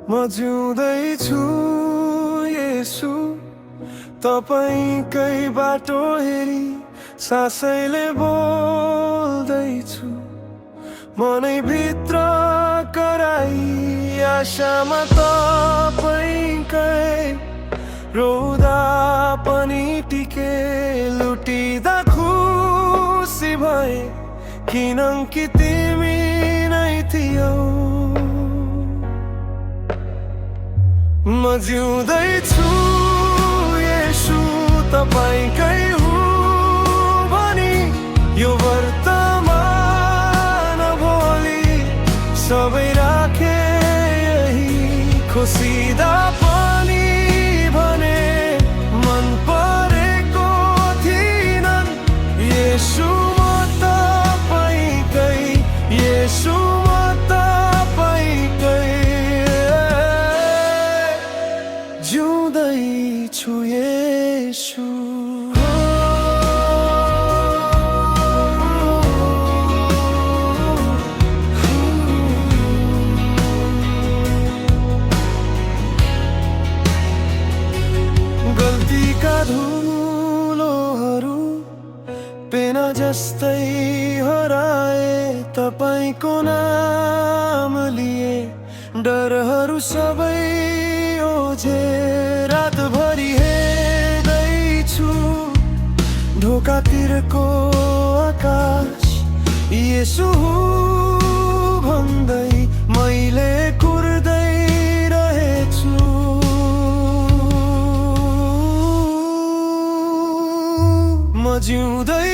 म जिउँदैछु येशू, तपाईँकै बाटो हेरी सासैले बोल्दैछु। मनै भित्र कराई आशामा तपाईँकै, रोदा पनि टिके लुटिँदा खुसी भए, किनकि तिमी नै थियौ। म जिउँदैछु येशू, तपाईँकै हुँ भनी, यो वर्तमान भोलि सबै राखे यही। खुसीदा पनि भने मन परेको थिइनन्, येशू म तपाईँकै, येशू म तपाईँकै। जिउँदैछु येशू। गल्तीका धुलोहरू पेना जस्तै हराए, तपाईँको नाम लिए डरहरू सबै ओझे। रातभरि हेर्दैछु ढोकातिरको आकाश, येशू भन्दै मैले कुर्दै रहेछु। म जिउँदै